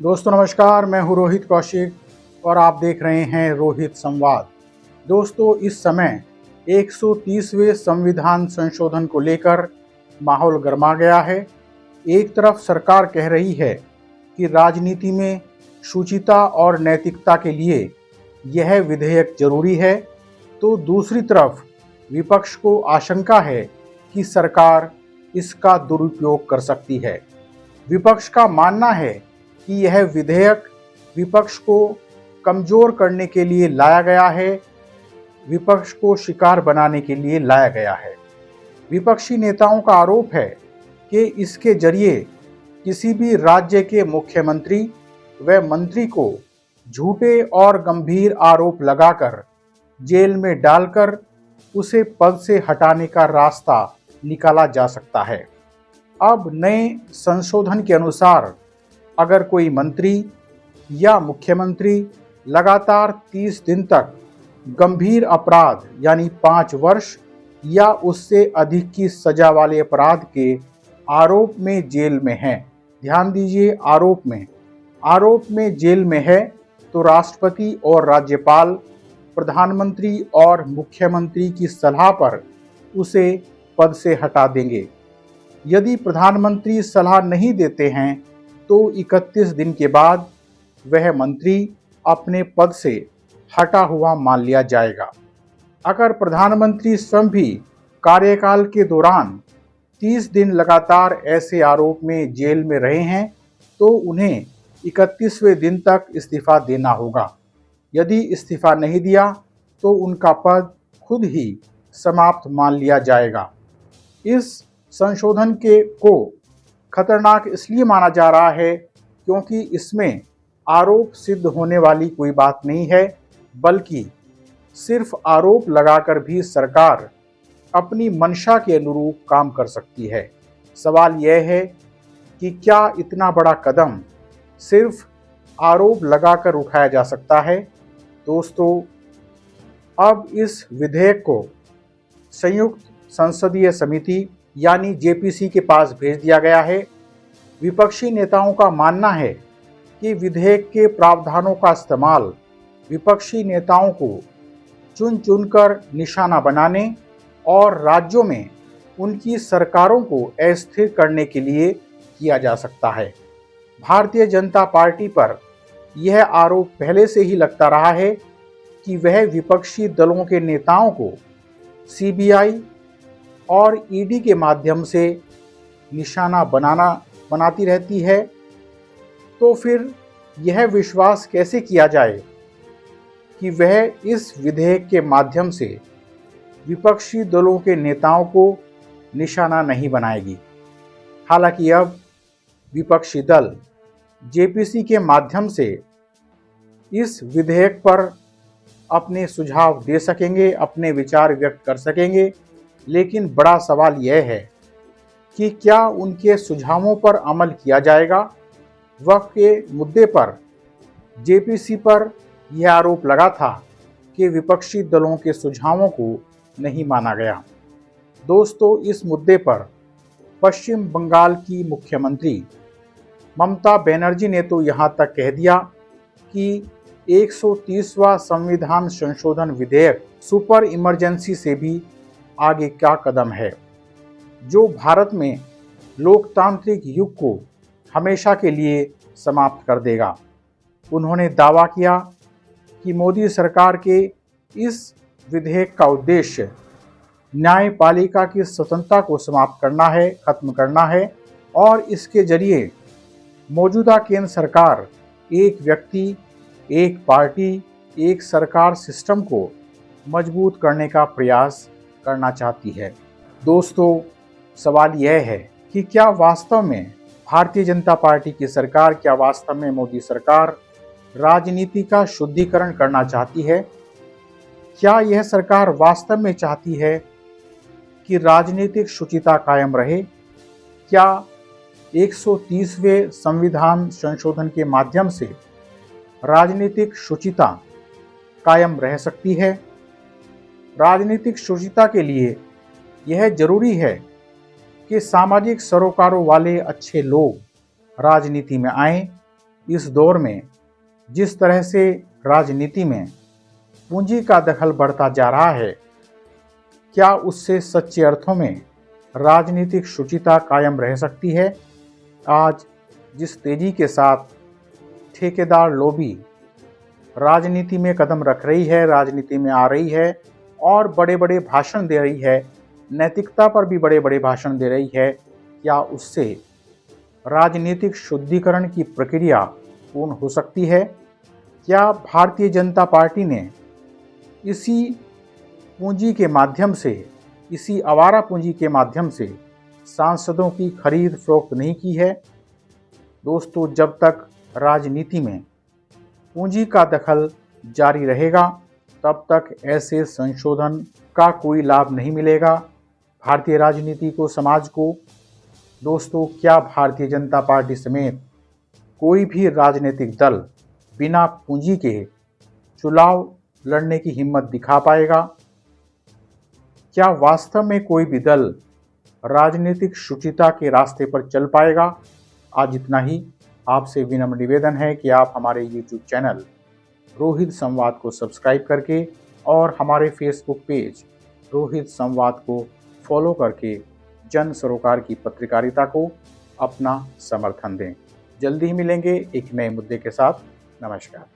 दोस्तों नमस्कार, मैं हूं रोहित कौशिक और आप देख रहे हैं रोहित संवाद। दोस्तों इस समय 130वें संविधान संशोधन को लेकर माहौल गर्मा गया है। एक तरफ सरकार कह रही है कि राजनीति में शुचिता और नैतिकता के लिए यह विधेयक जरूरी है, तो दूसरी तरफ विपक्ष को आशंका है कि सरकार इसका दुरुपयोग कर सकती है। विपक्ष का मानना है कि यह विधेयक विपक्ष को कमजोर करने के लिए लाया गया है, विपक्ष को शिकार बनाने के लिए लाया गया है। विपक्षी नेताओं का आरोप है कि इसके जरिए किसी भी राज्य के मुख्यमंत्री व मंत्री को झूठे और गंभीर आरोप लगाकर जेल में डालकर उसे पद से हटाने का रास्ता निकाला जा सकता है। अब नए संशोधन के अनुसार अगर कोई मंत्री या मुख्यमंत्री लगातार 30 दिन तक गंभीर अपराध यानी 5 वर्ष या उससे अधिक की सजा वाले अपराध के आरोप में जेल में है, ध्यान दीजिए आरोप में जेल में है, तो राष्ट्रपति और राज्यपाल प्रधानमंत्री और मुख्यमंत्री की सलाह पर उसे पद से हटा देंगे। यदि प्रधानमंत्री सलाह नहीं देते हैं तो 31 दिन के बाद वह मंत्री अपने पद से हटा हुआ मान लिया जाएगा। अगर प्रधानमंत्री स्वयं भी कार्यकाल के दौरान 30 दिन लगातार ऐसे आरोप में जेल में रहे हैं तो उन्हें 31वें दिन तक इस्तीफा देना होगा। यदि इस्तीफा नहीं दिया तो उनका पद खुद ही समाप्त मान लिया जाएगा। इस संशोधन को खतरनाक इसलिए माना जा रहा है क्योंकि इसमें आरोप सिद्ध होने वाली कोई बात नहीं है, बल्कि सिर्फ आरोप लगाकर भी सरकार अपनी मंशा के अनुरूप काम कर सकती है। सवाल यह है कि क्या इतना बड़ा कदम सिर्फ आरोप लगाकर उठाया जा सकता है? दोस्तों अब इस विधेयक को संयुक्त संसदीय समिति यानी जेपीसी के पास भेज दिया गया है। विपक्षी नेताओं का मानना है कि विधेयक के प्रावधानों का इस्तेमाल विपक्षी नेताओं को चुन चुनकर निशाना बनाने और राज्यों में उनकी सरकारों को अस्थिर करने के लिए किया जा सकता है। भारतीय जनता पार्टी पर यह आरोप पहले से ही लगता रहा है कि वह विपक्षी दलों के नेताओं को सीबीआई और ईडी के माध्यम से निशाना बनाती रहती है, तो फिर यह विश्वास कैसे किया जाए कि वह इस विधेयक के माध्यम से विपक्षी दलों के नेताओं को निशाना नहीं बनाएगी। हालांकि अब विपक्षी दल जेपीसी के माध्यम से इस विधेयक पर अपने सुझाव दे सकेंगे, अपने विचार व्यक्त कर सकेंगे, लेकिन बड़ा सवाल यह है कि क्या उनके सुझावों पर अमल किया जाएगा। वक्फ के मुद्दे पर जेपीसी पर यह आरोप लगा था कि विपक्षी दलों के सुझावों को नहीं माना गया। दोस्तों इस मुद्दे पर पश्चिम बंगाल की मुख्यमंत्री ममता बनर्जी ने तो यहाँ तक कह दिया कि 130वां संविधान संशोधन विधेयक सुपर इमरजेंसी से भी आगे क्या कदम है, जो भारत में लोकतांत्रिक युग को हमेशा के लिए समाप्त कर देगा। उन्होंने दावा किया कि मोदी सरकार के इस विधेयक का उद्देश्य न्यायपालिका की स्वतंत्रता को समाप्त करना है, खत्म करना है और इसके जरिए मौजूदा केंद्र सरकार एक व्यक्ति, एक पार्टी, एक सरकार सिस्टम को मजबूत करने का प्रयास करना चाहती है। दोस्तों सवाल यह है कि क्या वास्तव में भारतीय जनता पार्टी की सरकार, क्या वास्तव में मोदी सरकार राजनीति का शुद्धिकरण करना चाहती है? क्या यह सरकार वास्तव में चाहती है कि राजनीतिक शुचिता कायम रहे? क्या 130वें संविधान संशोधन के माध्यम से राजनीतिक शुचिता कायम रह सकती है? राजनीतिक शुचिता के लिए यह जरूरी है कि सामाजिक सरोकारों वाले अच्छे लोग राजनीति में आएं, इस दौर में जिस तरह से राजनीति में पूंजी का दखल बढ़ता जा रहा है, क्या उससे सच्चे अर्थों में राजनीतिक शुचिता कायम रह सकती है? आज जिस तेजी के साथ ठेकेदार लॉबी राजनीति में कदम रख रही है, राजनीति में आ रही है और बड़े बड़े भाषण दे रही है, नैतिकता पर भी बड़े बड़े भाषण दे रही है, क्या उससे राजनीतिक शुद्धिकरण की प्रक्रिया पूर्ण हो सकती है? क्या भारतीय जनता पार्टी ने इसी पूंजी के माध्यम से, इसी आवारा पूंजी के माध्यम से सांसदों की खरीद फरोख्त नहीं की है? दोस्तों, जब तक राजनीति में पूंजी का दखल जारी रहेगा, तब तक ऐसे संशोधन का कोई लाभ नहीं मिलेगा भारतीय राजनीति को, समाज को। दोस्तों, क्या भारतीय जनता पार्टी समेत कोई भी राजनीतिक दल बिना पूंजी के चुनाव लड़ने की हिम्मत दिखा पाएगा? क्या वास्तव में कोई भी दल राजनीतिक शुचिता के रास्ते पर चल पाएगा? आज इतना ही। आपसे विनम्र निवेदन है कि आप हमारे YouTube चैनल रोहित संवाद को सब्सक्राइब करके और हमारे फेसबुक पेज रोहित संवाद को फॉलो करके जन सरोकार की पत्रकारिता को अपना समर्थन दें। जल्दी ही मिलेंगे एक नए मुद्दे के साथ। नमस्कार।